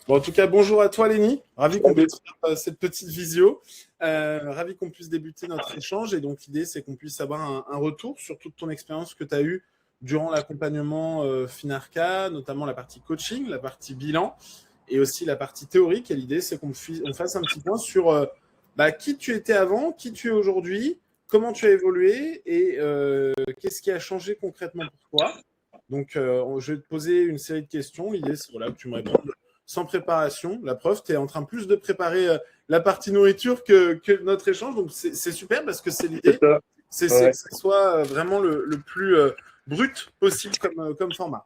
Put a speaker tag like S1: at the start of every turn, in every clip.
S1: Bon, en tout cas, bonjour à toi, Léni. Ravi qu'on
S2: Salut.
S1: puisse faire cette petite visio. Ravi qu'on puisse débuter notre échange. Et donc, l'idée, c'est qu'on puisse avoir un retour sur toute ton expérience que tu as eue durant l'accompagnement Finarca, notamment la partie coaching, la partie bilan et aussi la partie théorique. Et l'idée, c'est on fasse un petit point sur qui tu étais avant, qui tu es aujourd'hui, comment tu as évolué et qu'est-ce qui a changé concrètement pour toi. Donc, je vais te poser une série de questions. L'idée, c'est voilà, que tu me répondes sans préparation. La preuve, tu es en train plus de préparer la partie nourriture que notre échange. Donc, c'est super parce que c'est
S2: C'est
S1: l'idée,
S2: ça.
S1: c'est
S2: Ouais.
S1: que ce soit vraiment le plus brut possible comme format.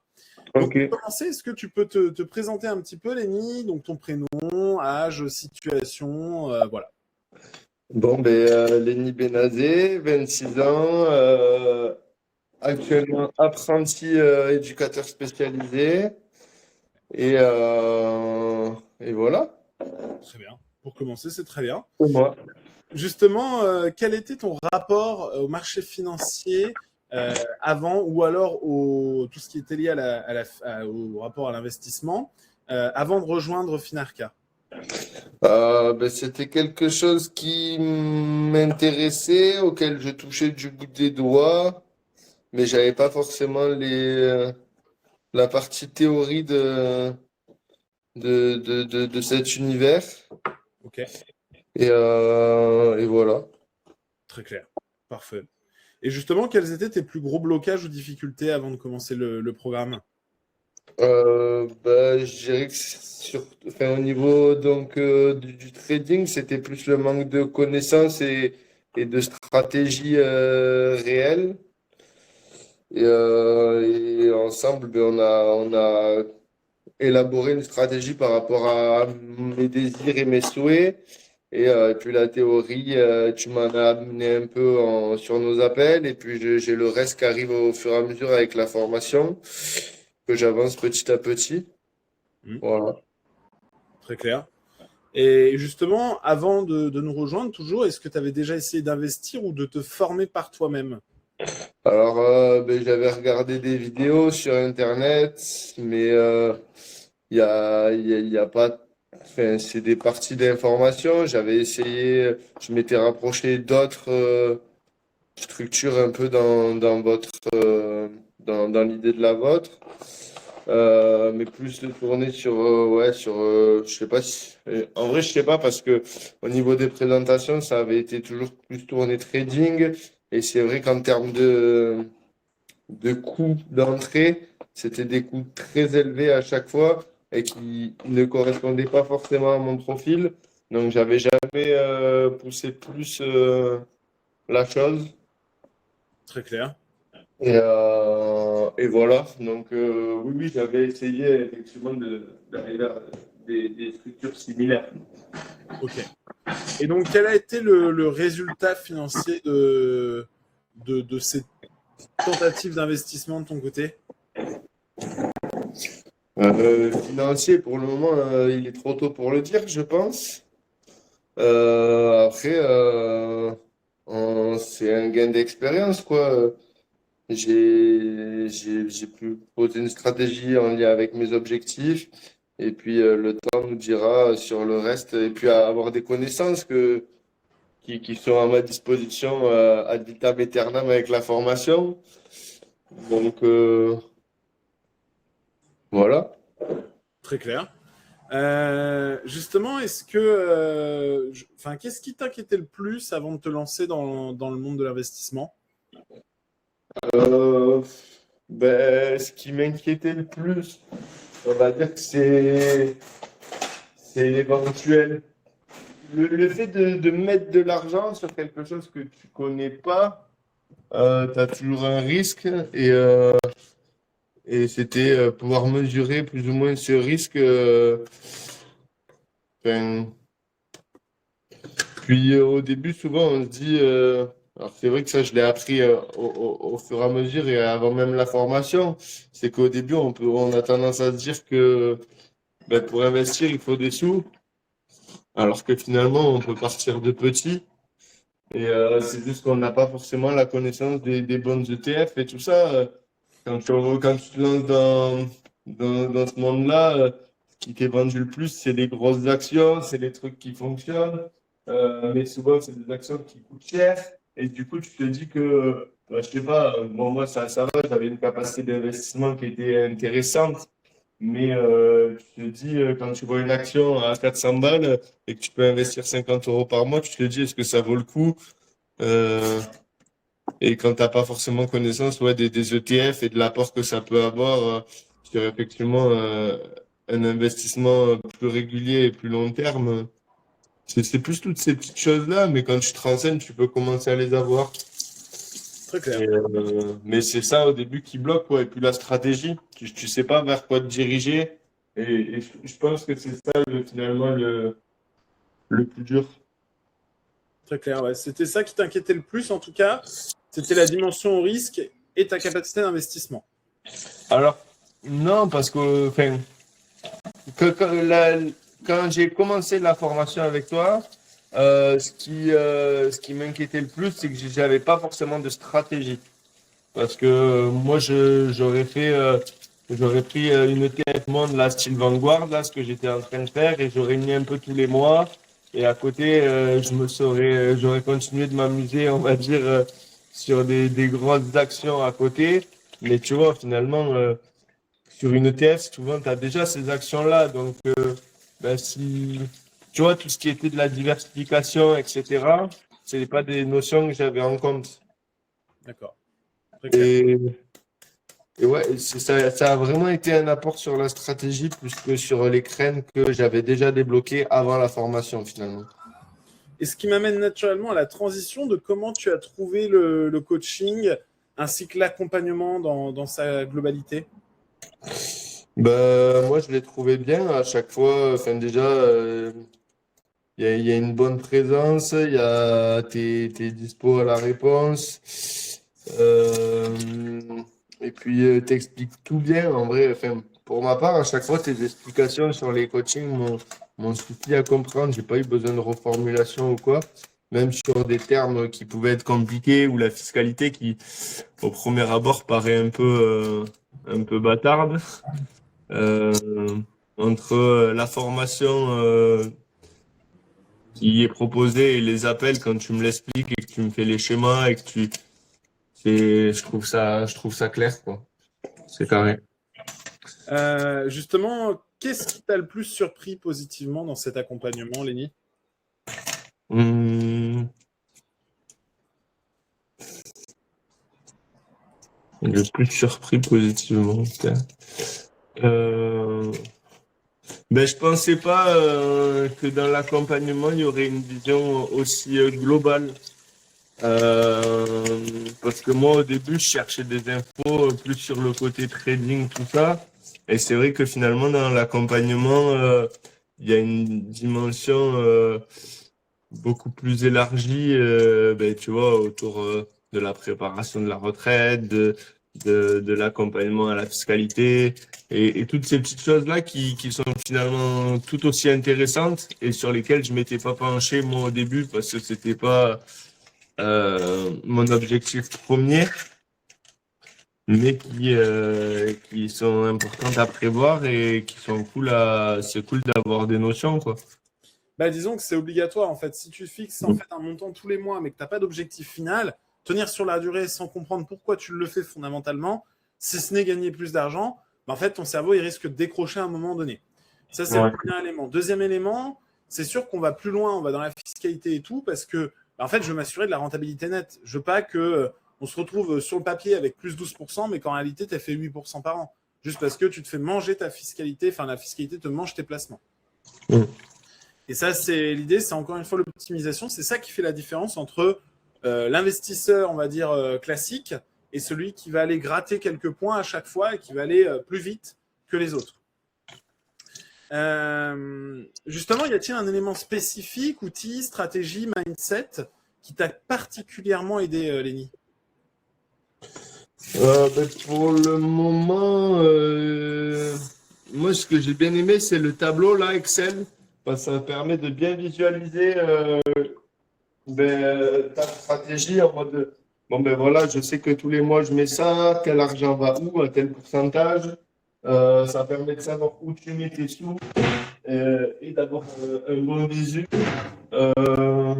S1: Donc,
S2: Ok.
S1: pour commencer, est-ce que tu peux te présenter un petit peu, Léni? Donc, ton prénom, âge, situation, voilà.
S2: Bon, Lenny Benazé, 26 ans, actuellement apprenti éducateur spécialisé. Et, euh, et voilà,
S1: Très bien. Pour commencer, c'est très bien.
S2: pour moi.
S1: Justement, quel était ton rapport au marché financier avant ou alors tout ce qui était lié au rapport à l'investissement avant de rejoindre Finarca?
S2: C'était quelque chose qui m'intéressait, auquel je touchais du bout des doigts, mais j'avais pas forcément la partie théorie de cet univers.
S1: Ok,
S2: Et voilà.
S1: très clair. Parfait. Et justement, quels étaient tes plus gros blocages ou difficultés avant de commencer le programme?
S2: Je dirais que au niveau du trading, c'était plus le manque de connaissances et de stratégie réelle. Et ensemble, on a élaboré une stratégie par rapport à mes désirs et mes souhaits. Et puis la théorie, tu m'en as amené un peu sur nos appels. Et puis j'ai le reste qui arrive au fur et à mesure avec la formation, que j'avance petit à petit.
S1: Hmm,
S2: Voilà.
S1: très clair. Et justement, avant de nous rejoindre, toujours, est-ce que tu avais déjà essayé d'investir ou de te former par toi-même?
S2: Alors, j'avais regardé des vidéos sur Internet, mais il y a pas. Enfin, c'est des parties d'information. J'avais essayé, je m'étais rapproché d'autres structures un peu dans l'idée de la vôtre, mais plus de tourner je sais pas si. En vrai, je sais pas parce que au niveau des présentations, ça avait été toujours plus tourné trading. Et c'est vrai qu'en termes de coûts d'entrée, c'était des coûts très élevés à chaque fois et qui ne correspondaient pas forcément à mon profil. Donc, j'avais jamais poussé plus la chose.
S1: Très clair.
S2: Et voilà. Donc, oui, j'avais essayé effectivement d'aller vers des structures similaires.
S1: Ok. Et donc, quel a été le résultat financier de ces tentatives d'investissement de ton côté?
S2: Financier, pour le moment, il est trop tôt pour le dire, je pense. Après, c'est un gain d'expérience, quoi. J'ai pu poser une stratégie en lien avec mes objectifs. Et puis, le temps nous dira sur le reste. Et puis, à avoir des connaissances qui sont à ma disposition ad vitam aeternam avec la formation. Donc, voilà.
S1: Très clair. Justement, qu'est-ce qui t'inquiétait le plus avant de te lancer dans le monde de l'investissement?
S2: Euh, Ce qui m'inquiétait le plus, on va dire que c'est l'éventuel. Le fait de mettre de l'argent sur quelque chose que tu connais pas, tu as toujours un risque et c'était pouvoir mesurer plus ou moins ce risque. Enfin, puis au début, souvent, on se dit, alors c'est vrai que ça, je l'ai appris au fur et à mesure et avant même la formation, c'est qu'au début, on a tendance à se dire que pour investir, il faut des sous, alors que finalement, on peut partir de petit. Et c'est juste qu'on n'a pas forcément la connaissance des bonnes ETF et tout ça. Quand tu te lances dans ce monde-là, qui t'est vendu le plus, c'est les grosses actions, c'est les trucs qui fonctionnent. Mais souvent, c'est des actions qui coûtent cher. Et du coup, tu te dis que, je sais pas, bon, moi, ça va, j'avais une capacité d'investissement qui était intéressante. Mais tu te dis, quand tu vois une action à 400 balles et que tu peux investir 50 euros par mois, tu te dis, est-ce que ça vaut le coup? Euh, et quand tu n'as pas forcément connaissance ouais, des ETF et de l'apport que ça peut avoir sur effectivement un investissement plus régulier et plus long terme, c'est plus toutes ces petites choses-là, mais quand tu te renseignes, tu peux commencer à les avoir.
S1: Très clair.
S2: Mais c'est ça au début qui bloque, quoi. Et puis la stratégie, tu sais pas vers quoi te diriger. Et je pense que c'est ça finalement le plus dur.
S1: Très clair. Ouais. C'était ça qui t'inquiétait le plus, en tout cas. C'était la dimension au risque et ta capacité d'investissement.
S2: Alors, non, parce que, enfin, quand j'ai commencé la formation avec toi, ce qui m'inquiétait le plus, c'est que j'avais pas forcément de stratégie. Parce que moi, j'aurais pris une ETF Monde, la style Vanguard, là, ce que j'étais en train de faire, et j'aurais mis un peu tous les mois. Et à côté, j'aurais continué de m'amuser, on va dire, sur des grosses actions à côté. Mais tu vois, finalement, sur une ETF, souvent, tu as déjà ces actions-là. Donc, ben, si, tu vois, tout ce qui était de la diversification, etc., ce n'est pas des notions que j'avais en compte.
S1: D'accord. Très clair.
S2: Et, et ouais, ça a vraiment été un apport sur la stratégie plus que sur les crènes que j'avais déjà débloquées avant la formation, finalement.
S1: Et ce qui m'amène naturellement à la transition de comment tu as trouvé le coaching ainsi que l'accompagnement dans sa globalité.
S2: Moi, je l'ai trouvé bien à chaque fois. Enfin, déjà, il y a une bonne présence, il y a t'es dispo à la réponse. Euh, et puis, t'expliques tout bien. En vrai, enfin, pour ma part, à chaque fois, tes explications sur les coachings m'ont suffi à comprendre. J'ai pas eu besoin de reformulation ou quoi. Même sur des termes qui pouvaient être compliqués ou la fiscalité qui, au premier abord, paraît un peu bâtarde. Euh, entre la formation qui est proposée et les appels quand tu me l'expliques et que tu me fais les schémas et que je trouve ça clair, quoi. C'est carré.
S1: Justement, qu'est-ce qui t'a le plus surpris positivement dans cet accompagnement, Léni?
S2: Hum, le plus surpris positivement, putain. Euh, je pensais pas que dans l'accompagnement, il y aurait une vision aussi globale. Parce que moi, au début, je cherchais des infos plus sur le côté trading, tout ça. Et c'est vrai que finalement, dans l'accompagnement, il y a une dimension beaucoup plus élargie, tu vois, autour de la préparation de la retraite, de l'accompagnement à la fiscalité et toutes ces petites choses-là qui sont finalement tout aussi intéressantes et sur lesquelles je m'étais pas penché moi au début parce que c'était pas mon objectif premier, mais qui sont importantes à prévoir et qui sont c'est cool d'avoir des notions, quoi.
S1: Bah, disons que c'est obligatoire en fait. Si tu fixes en fait un montant tous les mois mais que tu n'as pas d'objectif final, tenir sur la durée sans comprendre pourquoi tu le fais fondamentalement, si ce n'est gagner plus d'argent, bah, en fait ton cerveau il risque de décrocher à un moment donné. Ça c'est le
S2: Ouais.
S1: premier élément. Deuxième élément, c'est sûr qu'on va plus loin, on va dans la fiscalité et tout parce que bah, en fait je veux m'assurer de la rentabilité nette. Je veux pas que on se retrouve sur le papier avec plus 12%, mais qu'en réalité tu as fait 8% par an. Juste parce que tu te fais manger ta fiscalité, enfin la fiscalité te mange tes placements.
S2: Mm.
S1: Et ça, c'est l'idée, c'est encore une fois l'optimisation. C'est ça qui fait la différence entre l'investisseur, on va dire, classique et celui qui va aller gratter quelques points à chaque fois et qui va aller plus vite que les autres. Justement, y a-t-il un élément spécifique, outil, stratégie, mindset qui t'a particulièrement aidé, Léni?
S2: Pour le moment, moi, ce que j'ai bien aimé, c'est le tableau là, Excel. Ça permet de bien visualiser ta stratégie en mode bon, ben voilà, je sais que tous les mois, je mets ça, tel argent va où, à tel pourcentage. Ça permet de savoir où tu mets tes sous et d'avoir un bon visu. Euh,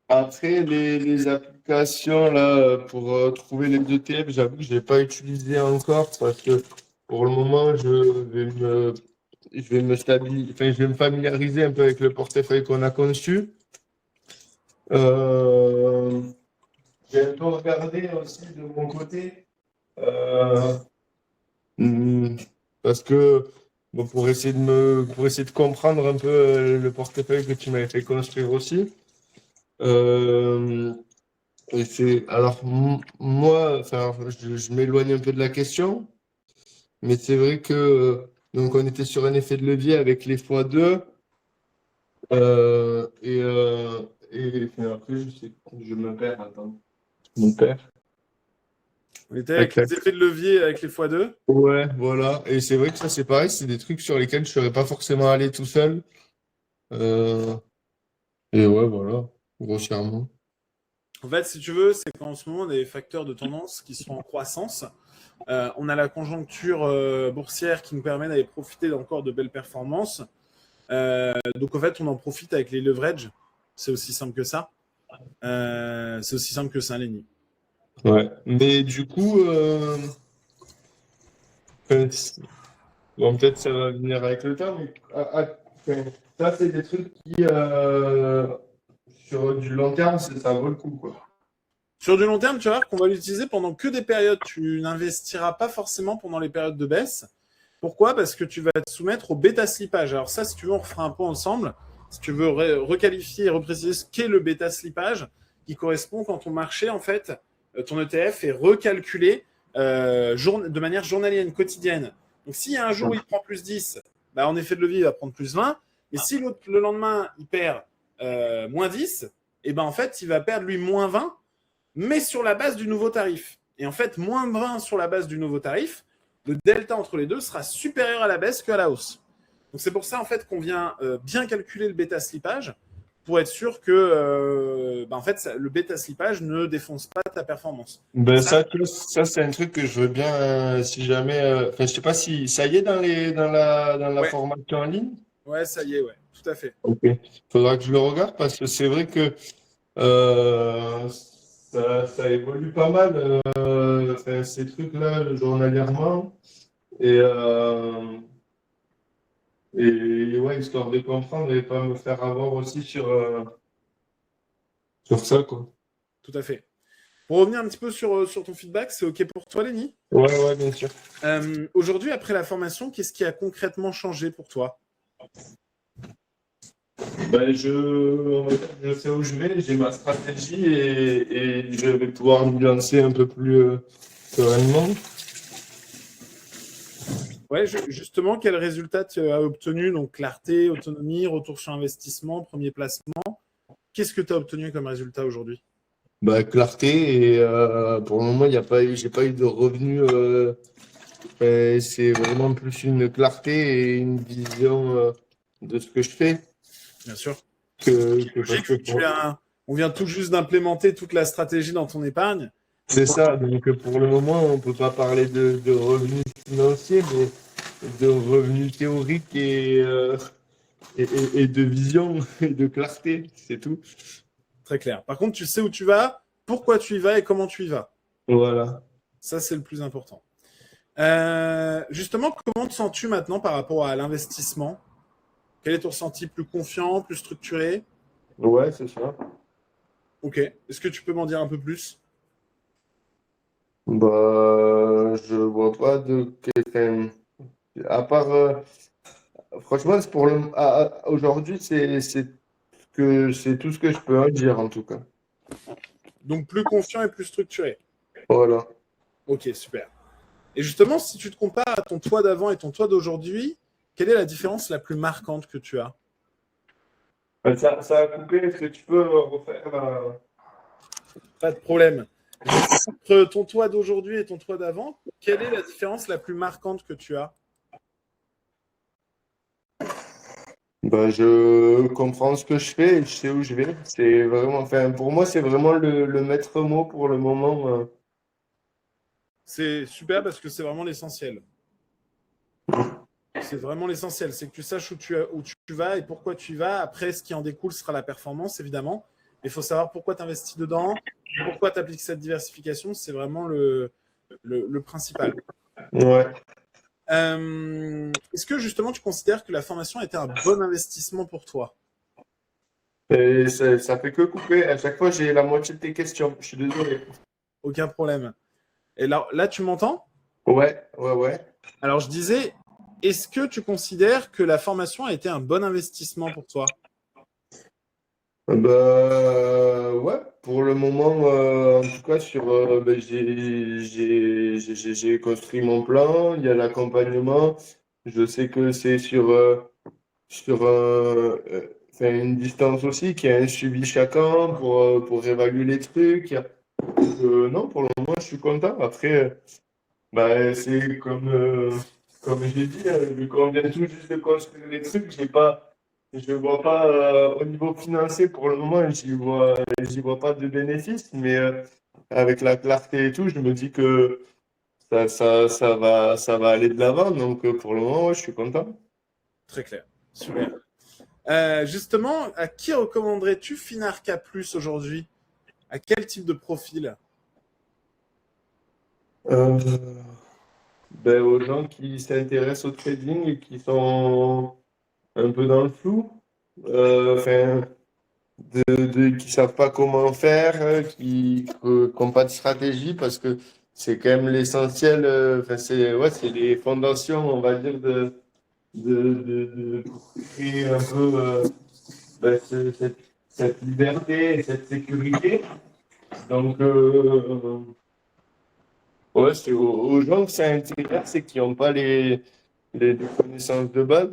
S2: Après, les applications là, pour trouver les ETF, j'avoue que je ne l'ai pas utilisé encore parce que pour le moment, je vais me enfin, je vais me familiariser un peu avec le portefeuille qu'on a conçu. Euh, j'ai un peu regardé aussi de mon côté euh, hmm, parce que bon, pour essayer de comprendre un peu le portefeuille que tu m'avais fait construire aussi. Euh, Et alors, moi, enfin, je m'éloigne un peu de la question, mais c'est vrai que donc on était sur un effet de levier avec les x2 enfin, après, je me perds, attends. Je me perds.
S1: On était avec
S2: Tac, tac.
S1: les effets de levier avec les x2.
S2: Ouais, voilà. Et c'est vrai que ça, c'est pareil, c'est des trucs sur lesquels je serais pas forcément allé tout seul. Euh, et ouais, voilà, grossièrement.
S1: En fait, si tu veux, c'est qu'en ce moment, on a des facteurs de tendance qui sont en croissance. On a la conjoncture boursière qui nous permet d'aller profiter encore de belles performances. Donc, en fait, on en profite avec les leverages. C'est aussi simple que ça. C'est aussi simple que ça, Lenny.
S2: Ouais. Mais du coup, euh, bon, peut-être ça va venir avec le temps, mais enfin, ça, c'est des trucs qui, sur du long terme, ça vaut le coup, quoi.
S1: Sur du long terme, tu vas voir qu'on va l'utiliser pendant que des périodes. Tu n'investiras pas forcément pendant les périodes de baisse. Pourquoi? Parce que tu vas te soumettre au bêta slippage. Alors ça, si tu veux, on refera un point ensemble. Si tu veux requalifier et repréciser ce qu'est le bêta slippage, qui correspond quand ton marché, en fait, ton ETF est recalculé de manière journalière, quotidienne. Donc s'il y a un jour où il prend plus 10, bah, en effet de levier, il va prendre plus 20. Et si le lendemain, il perd moins 10, et ben en fait, il va perdre lui moins 20, mais sur la base du nouveau tarif. Et en fait, moins 20 sur la base du nouveau tarif, le delta entre les deux sera supérieur à la baisse qu'à la hausse. Donc c'est pour ça en fait qu'on vient bien calculer le bêta slippage pour être sûr que en fait, le bêta slippage ne défonce pas ta performance.
S2: Ben
S1: Ça,
S2: ça c'est un truc que je veux bien, si jamais, enfin, je sais pas si ça y est dans la
S1: ouais,
S2: formation en ligne.
S1: ouais, ça y est, ouais, tout à fait.
S2: Ok. Faudra que je le regarde parce que c'est vrai que ça évolue pas mal, enfin, ces trucs-là, journalièrement. Et, et ouais, histoire de comprendre et pas me faire avoir aussi sur ça, quoi.
S1: Tout à fait. Pour revenir un petit peu sur ton feedback, c'est OK pour toi, Lenny?
S2: Ouais, ouais, bien sûr.
S1: Aujourd'hui, après la formation, qu'est-ce qui a concrètement changé pour toi?
S2: Ben, on va dire que je sais où je vais, j'ai ma stratégie et je vais pouvoir me lancer un peu plus sereinement.
S1: Ouais, justement, quel résultat tu as obtenu? Donc, clarté, autonomie, retour sur investissement, premier placement. Qu'est-ce que tu as obtenu comme résultat aujourd'hui?
S2: Bah, clarté et pour le moment, il y a pas eu, j'ai pas eu de revenus. C'est vraiment plus une clarté et une vision de ce que je fais
S1: Bien sûr.
S2: que parce
S1: Logique,
S2: que
S1: vu que on vient tout juste d'implémenter toute la stratégie dans ton épargne. Donc,
S2: c'est ça. Donc pour le moment, on peut pas parler de revenus financiers, mais de revenus théoriques et de vision et de clarté, c'est tout.
S1: très clair. Par contre, tu sais où tu vas, pourquoi tu y vas et comment tu y vas.
S2: Voilà.
S1: Ça, c'est le plus important. Justement, comment te sens-tu maintenant par rapport à l'investissement? Quel est ton ressenti? Plus confiant, plus structuré?
S2: Ouais, c'est ça.
S1: Ok. Est-ce que tu peux m'en dire un peu plus?
S2: Bah, je vois pas de enfin, à part franchement, c'est pour aujourd'hui, c'est tout ce que je peux en dire en tout cas.
S1: Donc, plus confiant et plus structuré.
S2: Voilà.
S1: Ok, super. Et justement, si tu te compares à ton toi d'avant et ton toi d'aujourd'hui, quelle est la différence la plus marquante que tu as?
S2: Ça a coupé. Est-ce que tu peux refaire
S1: Pas de problème. Entre ton toi d'aujourd'hui et ton toi d'avant, quelle est la différence la plus marquante que tu as?
S2: Bah, je comprends ce que je fais et je sais où je vais. C'est vraiment, enfin, pour moi, c'est vraiment le maître mot pour le moment.
S1: C'est super parce que c'est vraiment l'essentiel. C'est vraiment l'essentiel, c'est que tu saches où tu vas et pourquoi tu y vas. Après, ce qui en découle sera la performance, évidemment. Mais il faut savoir pourquoi tu investis dedans, pourquoi tu appliques cette diversification. C'est vraiment le principal.
S2: Ouais.
S1: Est-ce que justement tu considères que la formation a été un bon investissement pour toi?
S2: Et ça fait que couper. À chaque fois, j'ai la moitié de tes questions. Je suis désolé.
S1: Aucun problème. Et là tu m'entends?
S2: Ouais, ouais, ouais.
S1: Alors je disais, est-ce que tu considères que la formation a été un bon investissement pour toi?
S2: Bah, ouais, pour le moment, en tout cas, j'ai construit mon plan, il y a l'accompagnement. Je sais que c'est enfin, une distance aussi, qu'il y a un suivi chacun pour évaluer les trucs. Non, pour le moment, je suis content. Après, bah, c'est comme j'ai dit, vu qu'on vient tout juste de construire les trucs, je vois pas, au niveau financier, pour le moment, j'y vois pas de bénéfices, mais avec la clarté et tout, je me dis que ça va aller de l'avant. Donc, pour le moment, ouais, je suis content.
S1: Très clair. Super. Justement, à qui recommanderais-tu Finarca Plus aujourd'hui? À quel type de profil?
S2: Euh, ben, aux gens qui s'intéressent au trading et qui sont un peu dans le flou, enfin, qui savent pas comment faire, qui n'ont pas de stratégie, parce que c'est quand même l'essentiel. Enfin, c'est les fondations, on va dire, de créer un peu cette liberté et cette sécurité. Donc, ouais, c'est aux gens que ça intéresse et qui n'ont pas les connaissances de base.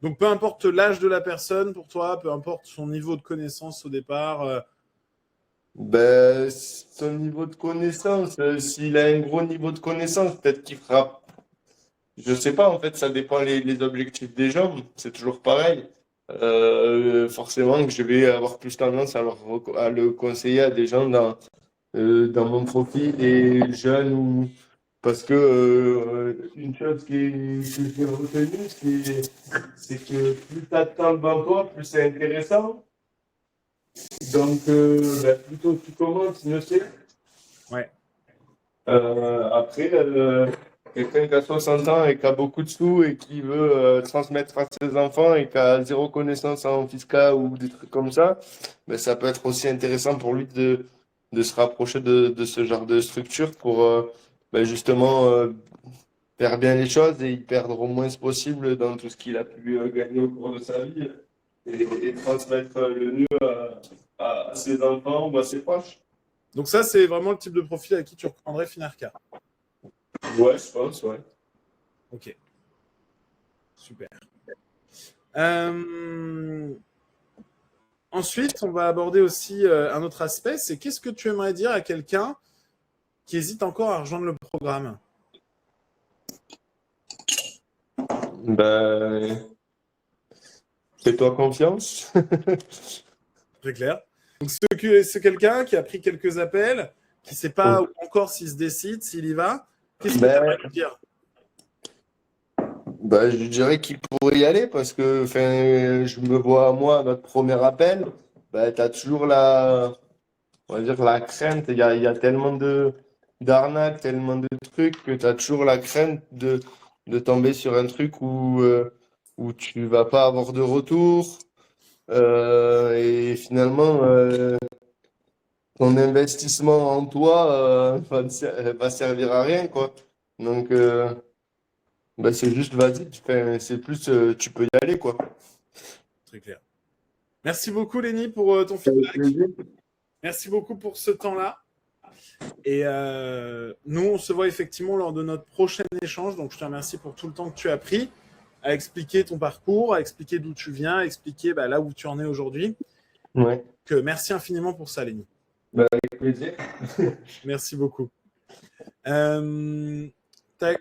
S1: Donc, peu importe l'âge de la personne pour toi, peu importe son niveau de connaissance au départ.
S2: Ben, son niveau de connaissance, s'il a un gros niveau de connaissance, peut-être qu'il fera. Je sais pas, en fait, ça dépend les objectifs des gens. C'est toujours pareil. Forcément que je vais avoir plus tendance à le conseiller à des gens dans mon profil et jeunes ou parce que une chose que j'ai retenue, c'est que plus tu as de temps devant toi, plus c'est intéressant. Donc, ben, plus tôt tu commences, mieux c'est.
S1: Ouais.
S2: Après, quelqu'un qui a 60 ans et qui a beaucoup de sous et qui veut transmettre à ses enfants et qui a zéro connaissance en fiscal ou des trucs comme ça, ben, ça peut être aussi intéressant pour lui de se rapprocher de ce genre de structure pour ben, justement faire bien les choses et y perdre au moins possible dans tout ce qu'il a pu gagner au cours de sa vie et transmettre le mieux à ses enfants ou à ses proches.
S1: Donc, ça, c'est vraiment le type de profil à qui tu recommanderais Finarca.
S2: Ouais, je pense, ouais.
S1: Ok. Super. Euh, Ensuite, on va aborder aussi un autre aspect, c'est qu'est-ce que tu aimerais dire à quelqu'un qui hésite encore à rejoindre le programme?
S2: Ben, fais-toi confiance.
S1: Très clair. Donc, c'est quelqu'un qui a pris quelques appels, qui ne sait pas encore s'il se décide, s'il y va. Qu'est-ce que tu aimerais
S2: Ben,
S1: lui dire?
S2: ben, je dirais qu'il pourrait y aller parce que enfin, je me vois, moi, à notre premier appel, ben, tu as toujours on va dire, la crainte. Il y a tellement d'arnaques, tellement de trucs que tu as toujours la crainte de tomber sur un truc où tu vas pas avoir de retour. Et finalement, ton investissement en toi va servir à rien, quoi. Donc, bah, c'est juste, vas-y, c'est plus, tu peux y aller, quoi.
S1: Très clair. Merci beaucoup, Lenny, pour ton
S2: Avec
S1: feedback.
S2: plaisir.
S1: Merci beaucoup pour ce temps-là. Et nous, on se voit effectivement lors de notre prochain échange. Donc, je te remercie pour tout le temps que tu as pris à expliquer ton parcours, à expliquer d'où tu viens, à expliquer là où tu en es aujourd'hui.
S2: Ouais,
S1: Merci infiniment pour ça, Lenny.
S2: bah, avec plaisir.
S1: Merci beaucoup. Tac.